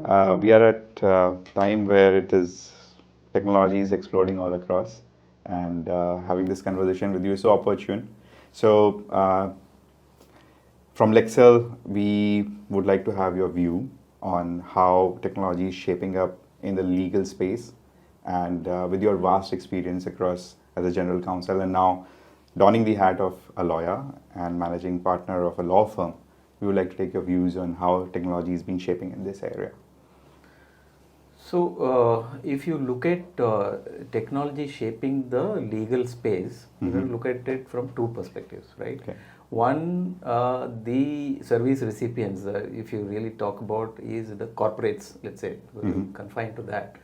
We are at a time where technology is exploding all across, and having this conversation with you is so opportune. So, from Lexel, we would like to have your view on how technology is shaping up in the legal space, and with your vast experience across as a general counsel and now donning the hat of a lawyer and managing partner of a law firm, we would like to take your views on how technology has been shaping in this area. So, if you look at technology shaping the legal space, you have to look at it from two perspectives, right? Okay. One, the service recipients, if you really talk about, is the corporates, let's say, confined to that.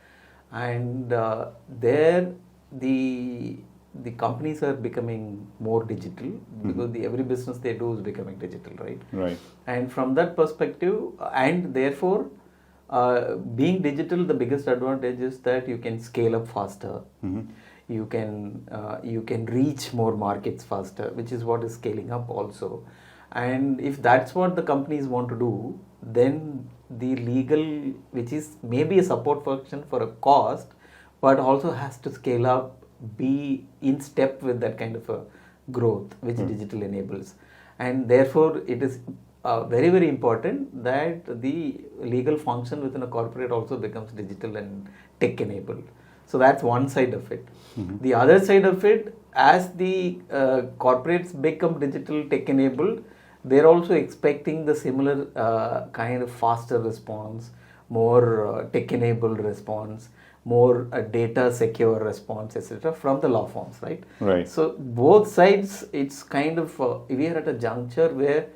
And there, the companies are becoming more digital because every business they do is becoming digital, right? Right. And from that perspective, and therefore, being digital, the biggest advantage is that you can scale up faster. You can reach more markets faster, which is what is scaling up also. And if that's what the companies want to do, then the legal, which is maybe a support function for a cost, but also has to scale up, be in step with that kind of a growth which digital enables. And therefore, it is very, very important that the legal function within a corporate also becomes digital and tech enabled. So that's one side of it. The other side of it, as the corporates become digital tech enabled, they're also expecting the similar kind of faster response, more tech enabled response, more data secure response, etc. from the law firms, right? Right. So both sides, it's kind of we are at a juncture where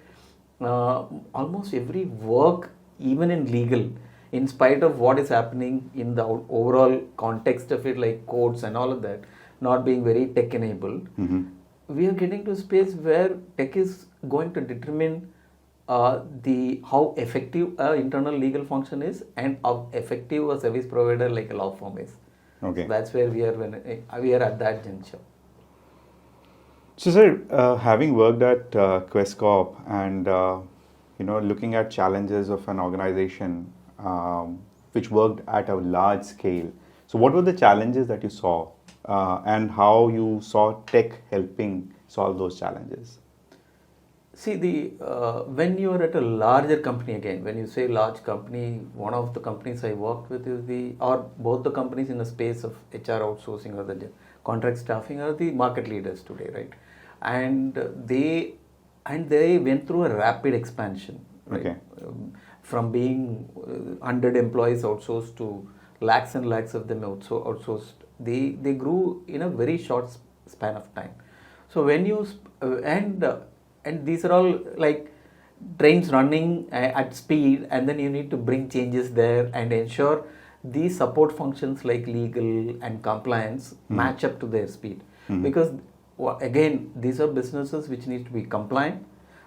almost every work, even in legal, in spite of what is happening in the overall context of it, like courts and all of that, not being very tech enabled, we are getting to a space where tech is going to determine how effective internal legal function is and how effective a service provider like a law firm is. Okay. So that's where we are at that juncture. So, sir, having worked at Quest Corp and looking at challenges of an organization which worked at a large scale, so what were the challenges that you saw, and how you saw tech helping solve those challenges? See, when you are at a larger company, again, when you say large company, one of the companies I worked with is both the companies in the space of HR outsourcing or the contract staffing are the market leaders today, right? And they went through a rapid expansion, right? Okay. From being 100 employees outsourced to lakhs and lakhs of them outsourced. They grew in a very short span of time. So when you and these are all like trains running at speed, and then you need to bring changes there and ensure these support functions like legal and compliance match up to their speed. Because again, these are businesses which need to be compliant,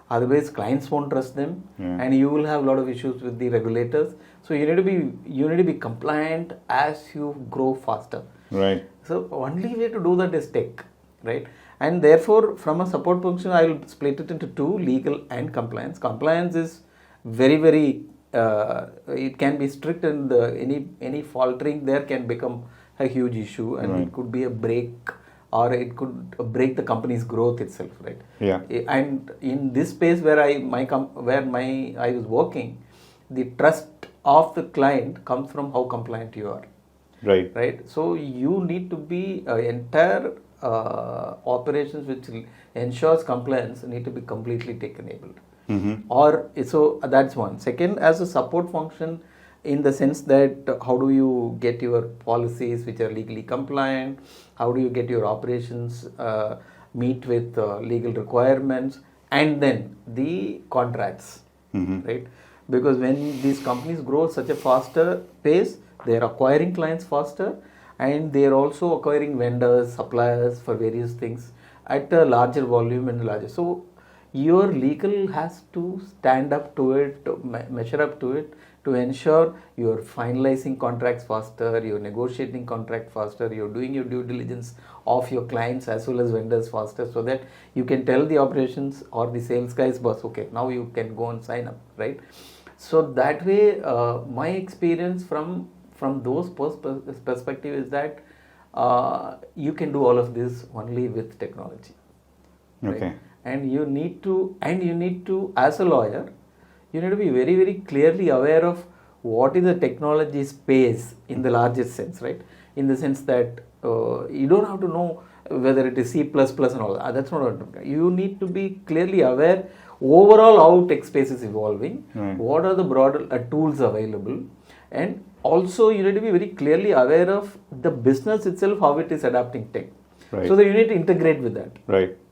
otherwise clients won't trust them, and you will have a lot of issues with the regulators. So you need to be compliant as you grow faster. Right. So only way to do that is tech, right? And therefore, from a support function, I will split it into two: legal and compliance. Compliance is very, very it can be strict, and any faltering there can become a huge issue, and it could be a break, or it could break the company's growth itself, right? Yeah. And in this space where I was working, the trust of the client comes from how compliant you are. Right. Right. So you need to be entire operations which ensures compliance need to be completely tech enabled. Or so that's one. Second, as a support function, in the sense that how do you get your policies which are legally compliant? How do you get your operations meet with legal requirements, and then the contracts, right? Because when these companies grow such a faster pace, they are acquiring clients faster, and they are also acquiring vendors, suppliers for various things at a larger volume and larger. So your legal has to stand up to it, measure up to it, to ensure you're finalizing contracts faster, you're negotiating contract faster, you're doing your due diligence of your clients as well as vendors faster, so that you can tell the operations or the sales guys, boss, okay, now you can go and sign up, right? So that way, my experience from those perspective is that you can do all of this only with technology. Right? Okay. And you need to, as a lawyer, you need to be very, very clearly aware of what is the technology space in the largest sense, right? In the sense that you don't have to know whether it is C++ and all that. That's not what I'm talking. You need to be clearly aware overall how tech space is evolving, what are the broader tools available, and also you need to be very clearly aware of the business itself, how it is adapting tech. Right. So that you need to integrate with that.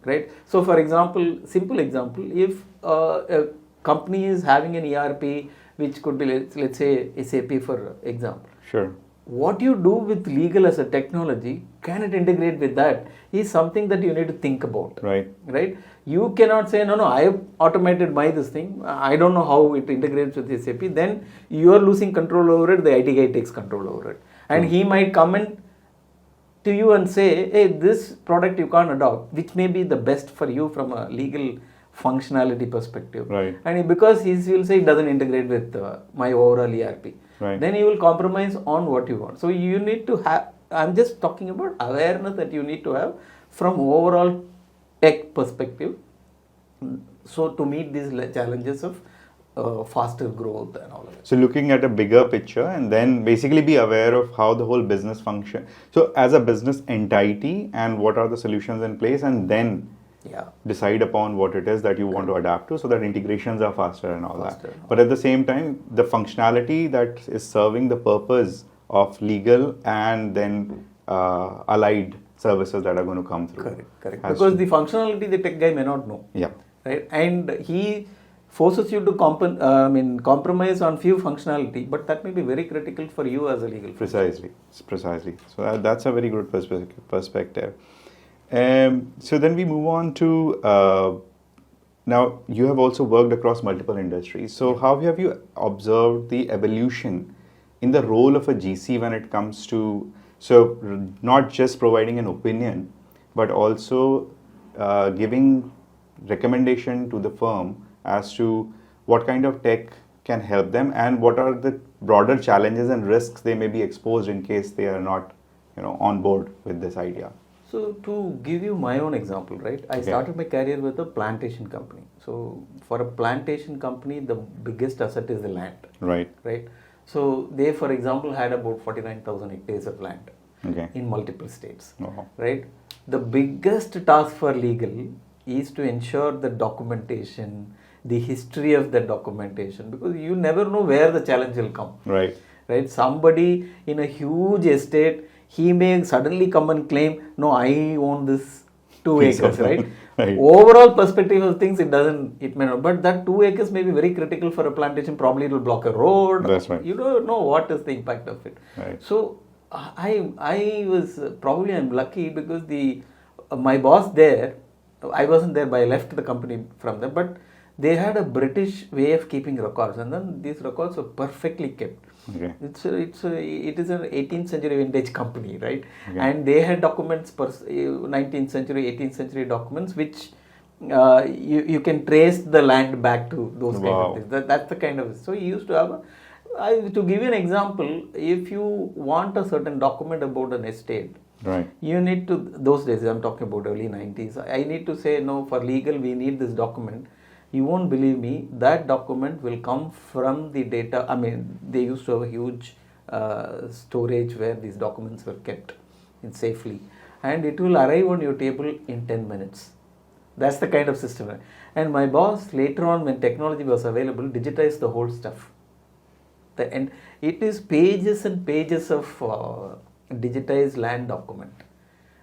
Right. So for example, simple example, if a company is having an ERP which could be, let's say SAP for example. Sure. What you do with legal as a technology, can it integrate with that, is something that you need to think about. Right? You cannot say, no, I have automated this thing, I don't know how it integrates with SAP. Then you are losing control over it, the IT guy takes control over it. And he might comment to you and say, hey, this product you can't adopt, which may be the best for you from a legal functionality perspective. Right. And because he will say it doesn't integrate with my overall ERP. Right. Then you will compromise on what you want. So you need to have, I'm just talking about awareness that you need to have from overall tech perspective. So to meet these challenges of faster growth and all of that. So looking at a bigger picture and then basically be aware of how the whole business function. So as a business entity and what are the solutions in place, and then decide upon what it is that you want to adapt to, so that integrations are faster and all that. But at the same time, the functionality that is serving the purpose of legal and then allied services that are going to come through. Correct. Because the functionality the tech guy may not know. Yeah. Right. And he forces you to compromise on few functionality, but that may be very critical for you as a legal. Precisely. So that's a very good perspective. So then we move on to, now you have also worked across multiple industries. So how have you observed the evolution in the role of a GC when it comes to, so not just providing an opinion, but also giving recommendation to the firm as to what kind of tech can help them and what are the broader challenges and risks they may be exposed in case they are not, on board with this idea. So to give you my own example, right? I started my career with a plantation company. So for a plantation company, the biggest asset is the land. Right. So they, for example, had about 49,000 hectares of land in multiple states. Right. The biggest task for legal is to ensure the documentation, the history of the documentation, because you never know where the challenge will come. Right. Somebody in a huge estate, he may suddenly come and claim, no, I own this 2 acres, right? Overall perspective of things, it may not. But that 2 acres may be very critical for a plantation. Probably it will block a road. That's right. You don't know what is the impact of it. Right. So I was probably I'm lucky because my boss there, I wasn't there, but I left the company from them. But they had a British way of keeping records, and then these records were perfectly kept. It is an 18th century vintage company, right? And they had documents, 19th century, 18th century documents, which you can trace the land back to those kind of things. That's the kind of, so you used to have to give you an example, if you want a certain document about an estate, you need to, those days I'm talking about early 90s, I need to say, no, for legal we need this document. You won't believe me, that document will come from the data. They used to have a huge storage where these documents were kept safely, and it will arrive on your table in 10 minutes. That's the kind of system. And my boss later on, when technology was available, digitized the whole stuff. And it is pages and pages of digitized land document.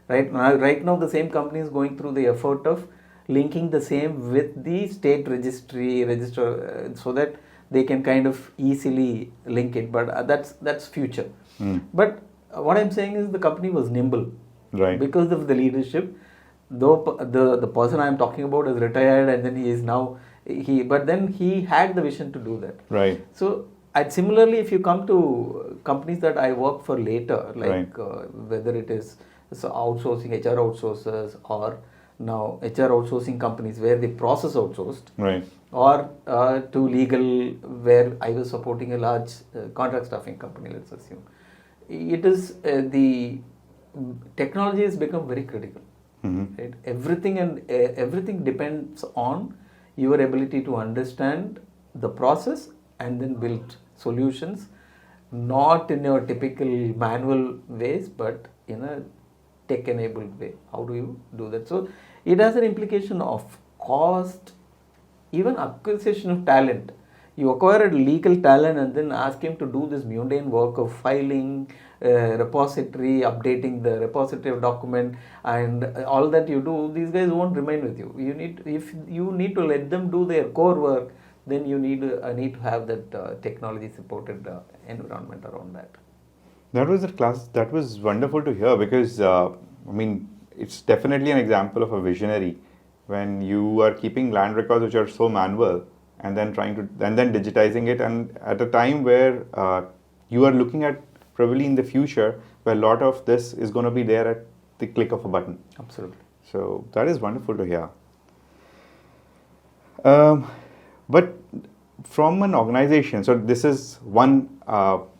Right now the same company is going through the effort of linking the same with the state register so that they can kind of easily link it, but that's future. But what I'm saying is the company was nimble, because of the leadership. Though the person I'm talking about is retired, and then he is now but then he had the vision to do that. So similarly, if you come to companies that I work for later, like whether it is outsourcing, HR outsourcers, or now HR outsourcing companies where the process outsourced, Right. or to legal where I was supporting a large contract staffing company, let's assume. It is the technology has become very critical. Right? Everything depends on your ability to understand the process and then build solutions, not in your typical manual ways, but in a tech-enabled way. How do you do that? So it has an implication of cost, even acquisition of talent. You acquire a legal talent and then ask him to do this mundane work of filing, repository, updating the repository of document, and all that you do. These guys won't remain with you. If you need to let them do their core work, then you need to have that technology supported environment around that. That was a class. That was wonderful to hear because I mean it's definitely an example of a visionary when you are keeping land records which are so manual and then digitizing it, and at a time where you are looking at probably in the future where a lot of this is going to be there at the click of a button. Absolutely. So that is wonderful to hear. But from an organization, so this is one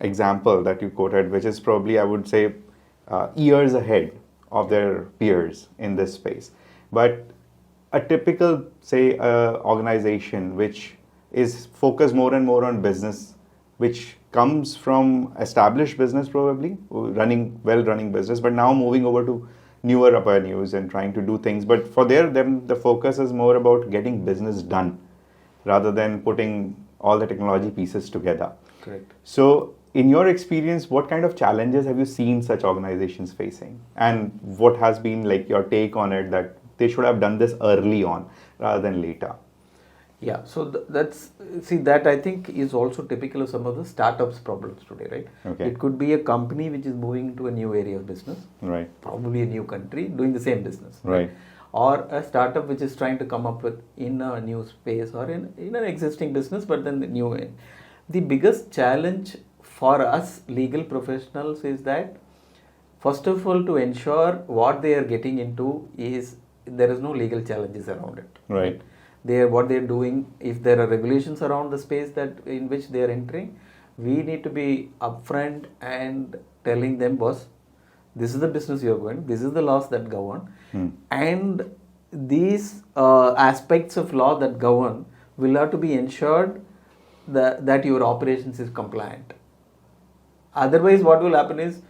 example that you quoted, which is probably, I would say, years ahead of their peers in this space. But a typical, say, organization which is focused more and more on business, which comes from established business probably, well-running business, but now moving over to newer avenues and trying to do things. But for them, the focus is more about getting business done rather than putting all the technology pieces together. Correct. So in your experience, what kind of challenges have you seen such organizations facing? And what has been like your take on it that they should have done this early on rather than later? Yeah, so that I think is also typical of some of the startups problems today, right? Okay. It could be a company which is moving into a new area of business, Right. probably a new country, doing the same business. Right. Or a startup which is trying to come up with in a new space or in an existing business, but then the new way. The biggest challenge for us legal professionals is that, first of all, to ensure what they are getting into is there is no legal challenges around it. Right. What they're doing, if there are regulations around the space that in which they are entering, we need to be upfront and telling them, boss, this is the business you are going, this is the laws that govern, and these aspects of law that govern will have to be ensured that your operations is compliant. Otherwise, what will happen is,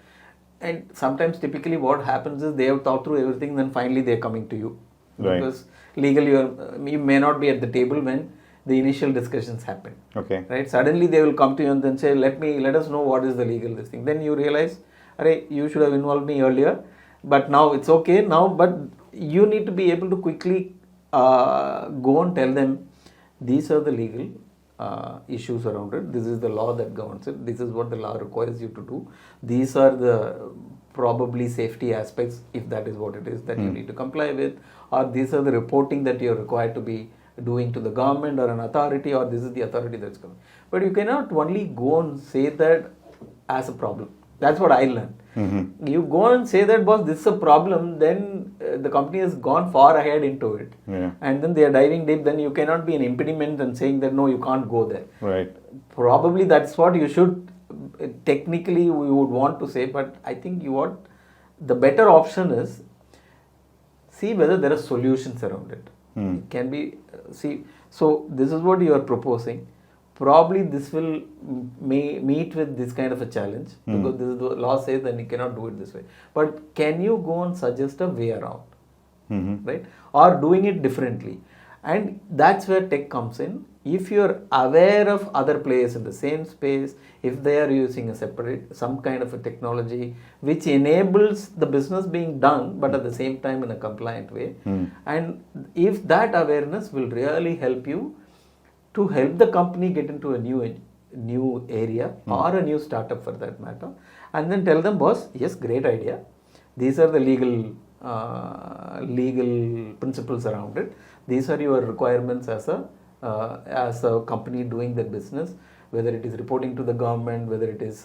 and sometimes typically what happens is they have thought through everything, then finally they are coming to you. Right. Because legally you may not be at the table when the initial discussions happen. Okay. Right? Suddenly they will come to you and then say, let us know what is the legal this thing. Then you realize, you should have involved me earlier, but now it's okay now, but you need to be able to quickly go and tell them, these are the legal issues around it, this is the law that governs it, this is what the law requires you to do, these are the probably safety aspects, if that is what it is that you need to comply with, or these are the reporting that you are required to be doing to the government or an authority, or this is the authority that's coming. But you cannot only go and say that as a problem. That's what I learned. You go and say that, boss, this is a problem, then the company has gone far ahead into it. Yeah. And then they are diving deep, then you cannot be an impediment and saying that, no, you can't go there. Right. Probably that's what you should, technically we would want to say, but I think the better option is, see whether there are solutions around it. It can be, so this is what you are proposing. Probably this will meet with this kind of a challenge because this is the law says that you cannot do it this way. But can you go and suggest a way around, right? Or doing it differently? And that's where tech comes in. If you're aware of other players in the same space, if they are using some kind of a technology which enables the business being done, but at the same time in a compliant way, and if that awareness will really help you to help the company get into a new area or a new startup for that matter, and then tell them, boss, yes, great idea. These are the legal principles around it. These are your requirements as a company doing that business, whether it is reporting to the government, whether it is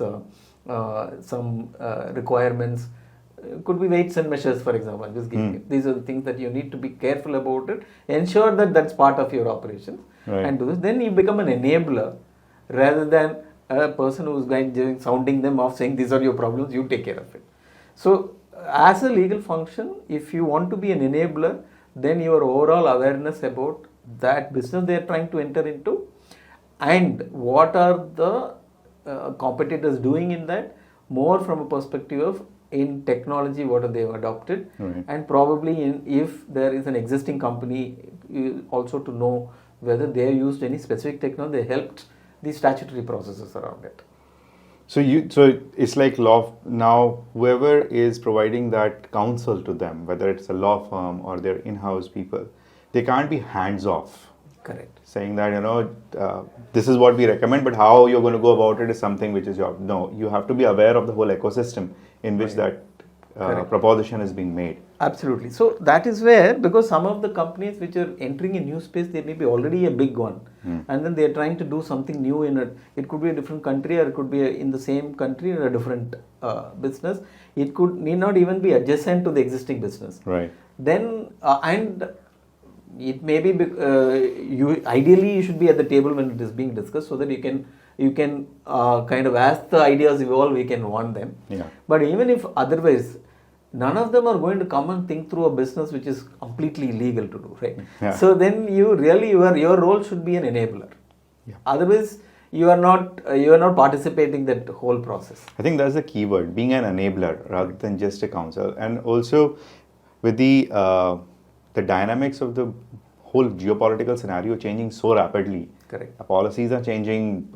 some requirements could be weights and measures, for example. I'm just giving you. These are the things that you need to be careful about it. Ensure that that's part of your operations and do this. Then you become an enabler rather than a person who's going sounding them off, saying these are your problems, you take care of it. So as a legal function, if you want to be an enabler, then your overall awareness about that business they are trying to enter into and what are the competitors doing in that, more from a perspective of in technology what are they have adopted, and probably if there is an existing company also to know whether they used any specific technology, they helped the statutory processes around it. So it's like law now. Whoever is providing that counsel to them, whether it's a law firm or their in-house people, they can't be hands off. Correct. Saying that this is what we recommend, but how you're going to go about it is something which is your no. You have to be aware of the whole ecosystem in which that proposition is being made. Absolutely. So that is where, because some of the companies which are entering a new space, they may be already a big one, and then they are trying to do something new in it. It could be a different country, or it could be in the same country in a different business. It need not even be adjacent to the existing business. Right. Then and it may be ideally you should be at the table when it is being discussed, so that you can kind of, as the ideas evolve, we can want them. Yeah. But even if otherwise, none of them are going to come and think through a business which is completely illegal to do, right? Yeah. So then you really your role should be an enabler. Yeah. Otherwise, you are not participating that whole process. I think that's the key word, being an enabler rather than just a counsel. And also with the dynamics of the whole geopolitical scenario changing so rapidly. Correct. Policies are changing,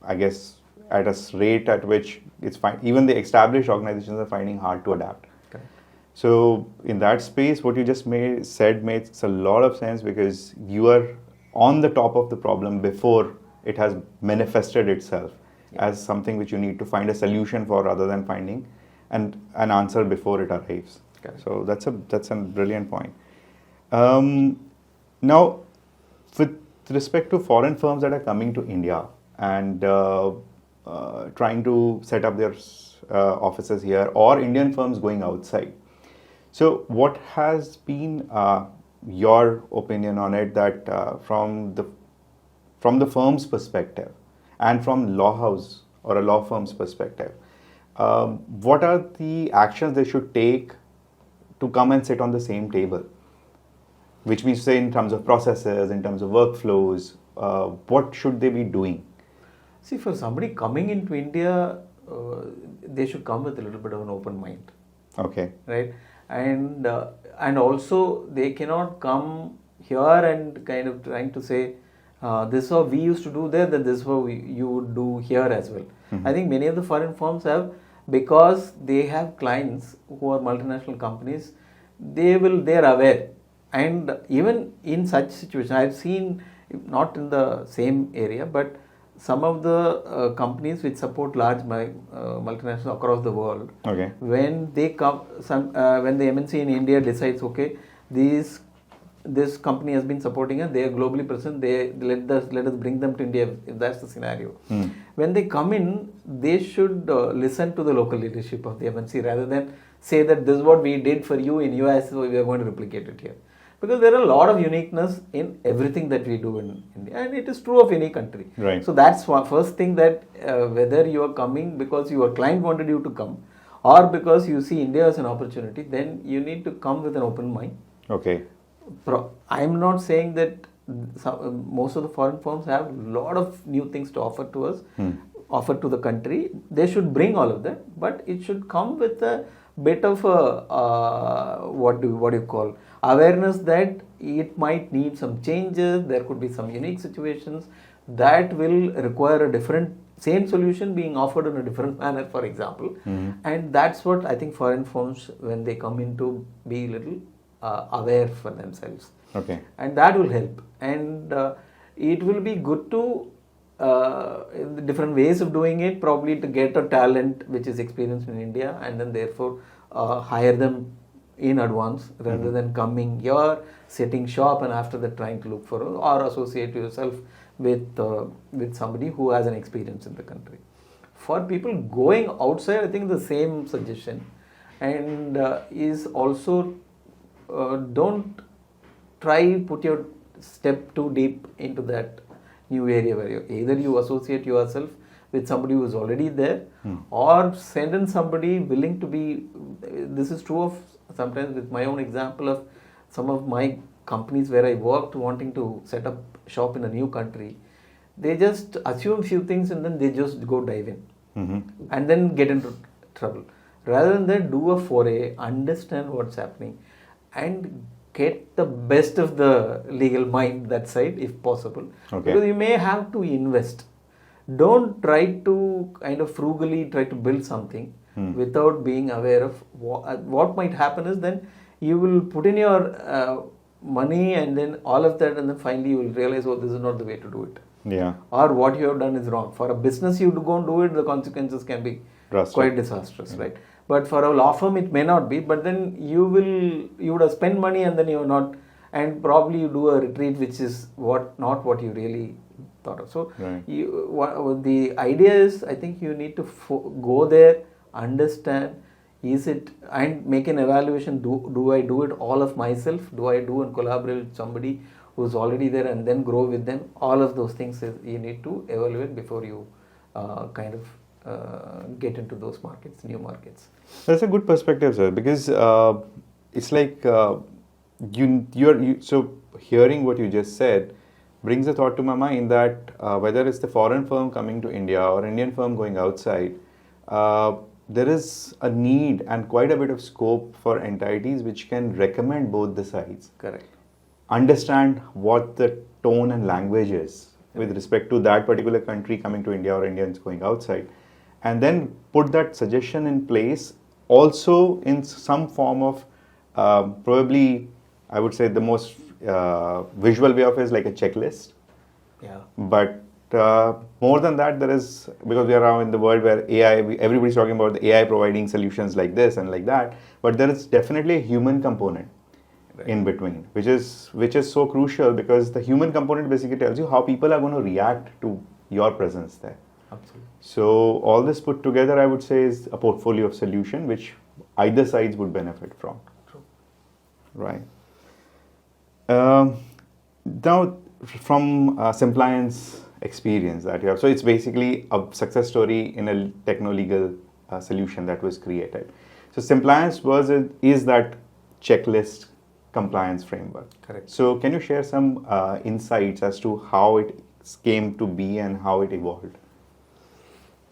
I guess, at a rate at which it's fine. Even the established organizations are finding hard to adapt. Correct. So in that space, what you just said makes a lot of sense, because you are on the top of the problem before it has manifested itself as something which you need to find a solution for, rather than finding an answer before it arrives. Correct. So that's a brilliant point. Now, with respect to foreign firms that are coming to India and trying to set up their offices here, or Indian firms going outside, so what has been your opinion on it, that from the firm's perspective and from law house or a law firm's perspective, what are the actions they should take to come and sit on the same table? Which we say in terms of processes, in terms of workflows, what should they be doing? See, for somebody coming into India, they should come with a little bit of an open mind. Okay. Right? And also they cannot come here and kind of trying to say, this is how we used to do there, that this is how you would do here as well. I think many of the foreign firms have, because they have clients who are multinational companies, they are aware. And even in such situation, I've seen, not in the same area, but some of the companies which support large multinationals across the world, Okay. when they come, when the MNC in India decides, okay, this company has been supporting us, they are globally present, let us bring them to India, if that's the scenario. When they come in, they should listen to the local leadership of the MNC, rather than say that this is what we did for you in US, so we are going to replicate it here. Because there are a lot of uniqueness in everything that we do in India, and it is true of any country. Right. So that's one first thing, that whether you are coming because your client wanted you to come, or because you see India as an opportunity, then you need to come with an open mind. Okay. I'm not saying that most of the foreign firms have a lot of new things to offer to us, offer to the country. They should bring all of that, but it should come with a bit of a what do you call, awareness that it might need some changes. There could be some unique situations that will require a different same solution being offered in a different manner, for example. And that's what I think foreign firms, when they come in, to be a little aware for themselves. Okay. And that will help. And it will be good to different ways of doing it, probably to get a talent which is experienced in India, and then therefore hire them in advance, rather than coming here, setting shop, and after that trying to look for, or associate yourself with somebody who has an experience in the country. For people going outside, I think the same suggestion. and is also don't try put your step too deep into that new area where either you associate yourself with somebody who is already there or send in somebody willing to be. This is true of sometimes with my own example of some of my companies where I worked wanting to set up shop in a new country. They just assume few things and then they just go dive in and then get into trouble. Rather than that, do a foray, understand what's happening and get the best of the legal mind that side if possible. Okay. Because you may have to invest. Don't try to kind of frugally try to build something without being aware of what might happen is then you will put in your money and then all of that and then finally you will realize, oh, this is not the way to do it. Yeah. Or what you have done is wrong. For a business you go and do it, the consequences can be Drastic. quite disastrous, right? But for a law firm it may not be, but then you would have spent money and then you are not, and probably you do a retreat which is not what you really thought of. So Right. the idea is, I think you need to go there, understand, is it, and make an evaluation. Do I do it all of myself? Do I do and collaborate with somebody who's already there and then grow with them? All of those things you need to evaluate before you kind of get into those markets, new markets. That's a good perspective, sir, because it's like so hearing what you just said brings a thought to my mind that whether it's the foreign firm coming to India or Indian firm going outside, there is a need and quite a bit of scope for entities which can recommend both the sides. Correct. Understand what the tone and language is with respect to that particular country coming to India or Indians going outside, and then put that suggestion in place also in some form of probably, I would say the most visual way of it is like a checklist. Yeah. But more than that, there is, because we are now in the world where everybody's talking about the AI providing solutions like this and like that, but there is definitely a human component in between, which is so crucial, because the human component basically tells you how people are going to react to your presence there. Absolutely. So all this put together, I would say, is a portfolio of solution which either sides would benefit from. True. Right. Now, from Simpliance experience that you have, so it's basically a success story in a techno-legal solution that was created. So Simpliance is that checklist compliance framework. Correct. So can you share some insights as to how it came to be and how it evolved?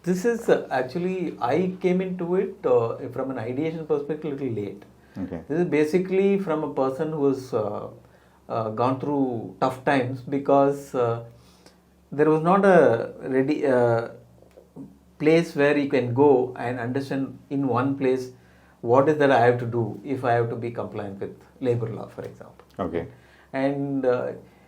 This is actually, I came into it from an ideation perspective a little late. Okay. This is basically from a person who has gone through tough times, because there was not a ready place where you can go and understand in one place what is that I have to do if I have to be compliant with labor law, for example. Okay. And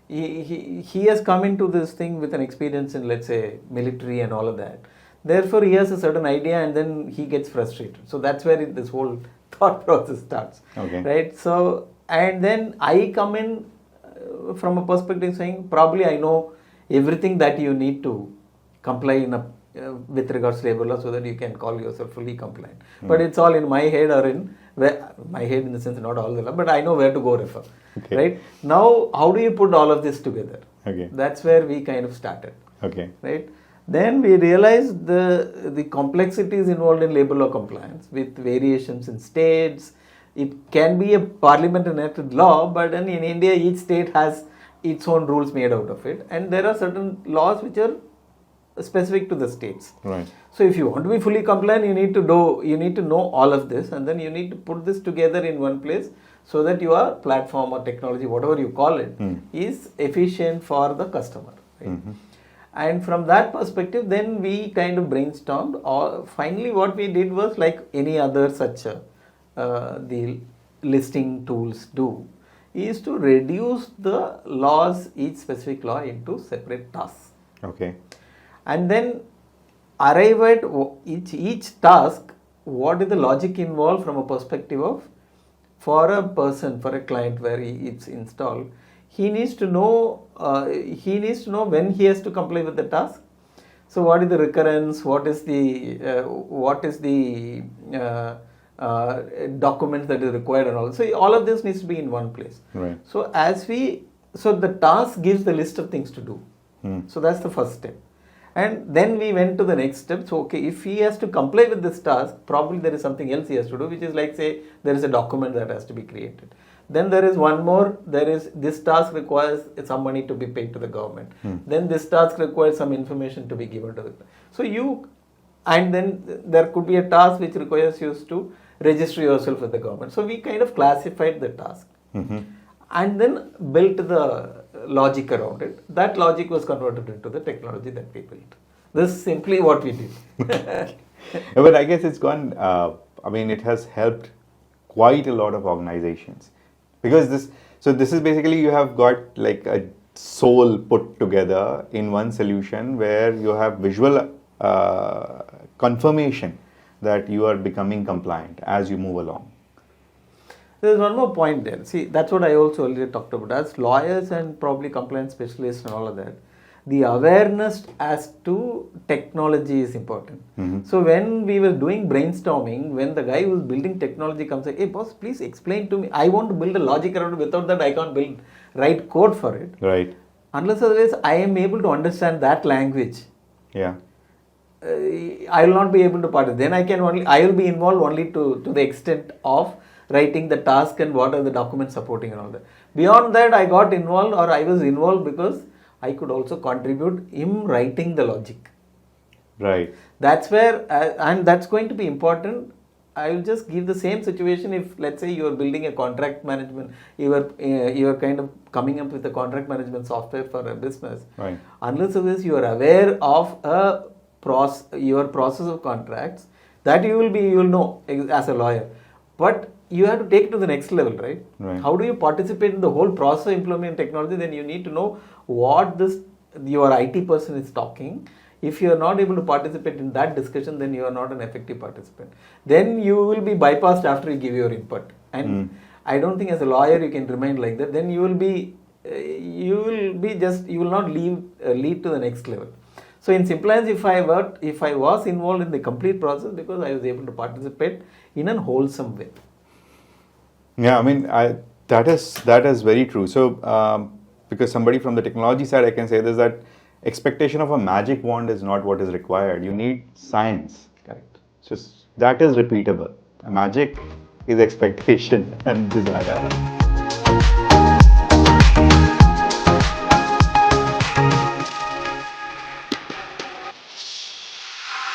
he has come into this thing with an experience in, let's say, military and all of that. Therefore, he has a certain idea and then he gets frustrated. So that's where this whole thought process starts. Okay. Right? So, and then I come in from a perspective saying, probably I know everything that you need to comply in with regards to labor law so that you can call yourself fully compliant. But it's all in my head, or in my head in the sense, not all the law, but I know where to go refer. Okay. Right? Now, how do you put all of this together? Okay. That's where we kind of started. Okay. Right? Then we realized the complexities involved in labor law compliance with variations in states. It can be a parliament enacted law, but then in India, each state has its own rules made out of it. And there are certain laws which are specific to the states. Right. So if you want to be fully compliant, you need to know all of this, and then you need to put this together in one place so that your platform or technology, whatever you call it, is efficient for the customer. Right? Mm-hmm. And from that perspective, then we kind of brainstormed. Finally, what we did was, like any other such the listing tools do, is to reduce the laws, each specific law, into separate tasks. Okay. And then arrive at each task, what is the logic involved from a perspective of, for a person, for a client where it's installed, he needs to know when he has to comply with the task. So what is the recurrence, what is the documents that is required and all. So all of this needs to be in one place. Right. So the task gives the list of things to do. So that's the first step. And then we went to the next step. So, okay, if he has to comply with this task, probably there is something else he has to do, which is like, say, there is a document that has to be created. Then there is one more, this task requires some money to be paid to the government. Then this task requires some information to be given to the and then there could be a task which requires you to register yourself with the government. So we kind of classified the task and then built the logic around it. That logic was converted into the technology that we built. This is simply what we did. But I guess it's gone, it has helped quite a lot of organizations. Because this is basically, you have got like a soul put together in one solution where you have visual confirmation that you are becoming compliant as you move along. There's one more point there. See, that's what I also earlier talked about. As lawyers and probably compliance specialists and all of that, the awareness as to technology is important. So when we were doing brainstorming, when the guy who's building technology comes like, hey boss, please explain to me. I want to build a logic around it. Without that, I can't write code for it. Right. Unless otherwise I am able to understand that language. Yeah. I will not be able to participate. Then I will be involved only to the extent of writing the task and what are the documents supporting and all that. Beyond that, I got involved, or I was involved because I could also contribute in writing the logic. Right. That's where, and that's going to be important. I will just give the same situation if, let's say, you are building a contract management, you are kind of coming up with a contract management software for a business. Right. Unless you are aware of your process of contracts, that you will know as a lawyer. But you have to take it to the next level, right? Right. How do you participate in the whole process of implementing technology? Then you need to know what your IT person is talking. If you are not able to participate in that discussion, then you are not an effective participant. Then you will be bypassed after you give your input. And I don't think as a lawyer you can remain like that. Then you will not lead to the next level. So in simple as if I was involved in the complete process because I was able to participate in a wholesome way. Yeah, that is very true. So because somebody from the technology side, I can say this, that expectation of a magic wand is not what is required. You need science. Correct. So that is repeatable. Magic is expectation and desire.